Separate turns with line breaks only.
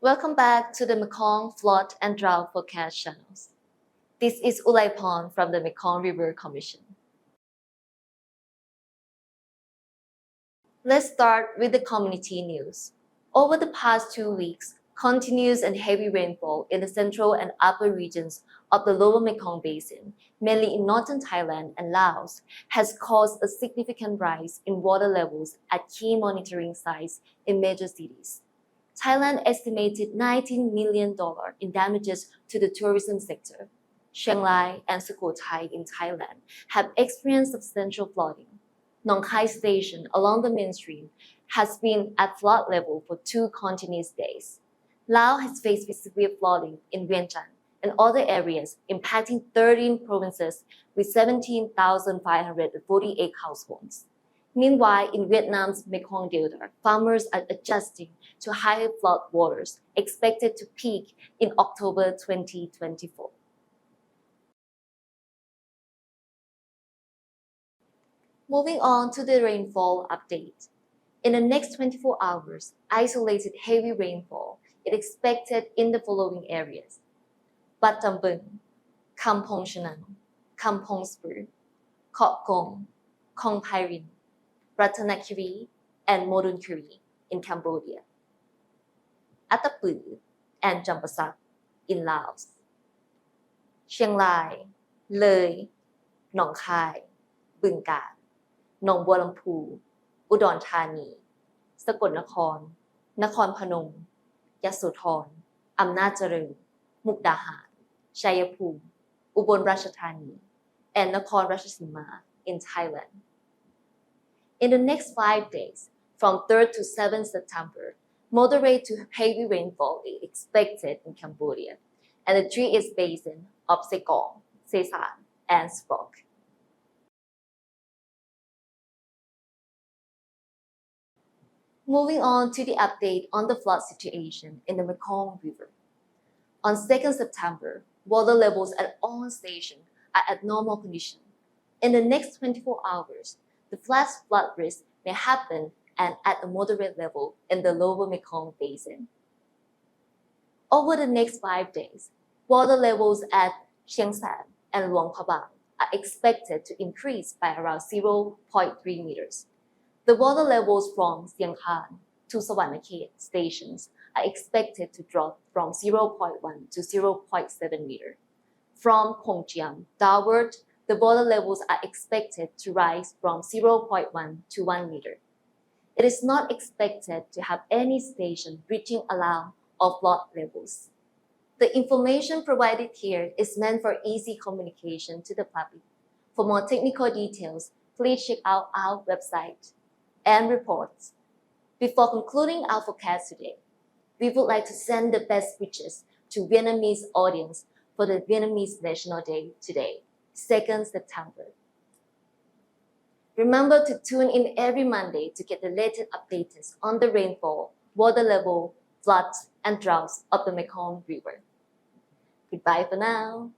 Welcome back to the Mekong Flood and Drought Forecast channels. This is Ulaipon from the Mekong River Commission. Let's start with the community news. Over the past 2 weeks, continuous and heavy rainfall in the central and upper regions of the lower Mekong Basin, mainly in northern Thailand and Laos, has caused a significant rise in water levels at key monitoring sites in major cities. Thailand estimated $19 million in damages to the tourism sector. Chiang Mai and Sukhothai in Thailand have experienced substantial flooding. Nong Khai Station along the mainstream has been at flood level for 2 continuous days. Laos has faced with severe flooding in Vientiane and other areas, impacting 13 provinces with 17,548 households. Meanwhile, in Vietnam's Mekong Delta, farmers are adjusting to higher flood waters expected to peak in October 2024. Moving on to the rainfall update. In the next 24 hours, isolated heavy rainfall is expected in the following areas: Bat Tambung, Kampong Chhnang, Kampong Spur, Kok Kong, Kong Pairin, Ratanakiri, and Modunkiri in Cambodia, Attapeu and Champasak in Laos, Chiang Rai, Loi, Nong Khai, Bương Cạn, Nong Bua Lampu, อุดรธานี สกลนคร นครพนม ยโสธร อำนาจเจริญ มุกดาหาร ชัยภูมิ อุบลราชธานี and Nakhon Ratchasima in Thailand. In the next 5 days, from 3rd to 7th September, moderate to heavy rainfall is expected in Cambodia and the 3 East Basin of Sekong, Sesan, and Sprok. Moving on to the update on the flood situation in the Mekong River. On 2nd September, water levels at all stations are at normal condition. In the next 24 hours, the flash flood risk may happen and at a moderate level in the lower Mekong Basin. Over the next 5 days, water levels at Chiang San and Luang Prabang are expected to increase by around 0.3 meters. The water levels from Siang Khan to Sawanakhet stations are expected to drop from 0.1 to 0.7 meter. From Khong Chiam downward, the water levels are expected to rise from 0.1 to 1 meter. It is not expected to have any station reaching alarm of flood levels. The information provided here is meant for easy communication to the public. For more technical details, please check out our website and reports. Before concluding our forecast today, we would like to send the best wishes to Vietnamese audience for the Vietnamese National Day today, 2nd September. Remember to tune in every Monday to get the latest updates on the rainfall, water level, floods, and droughts of the Mekong River. Goodbye for now.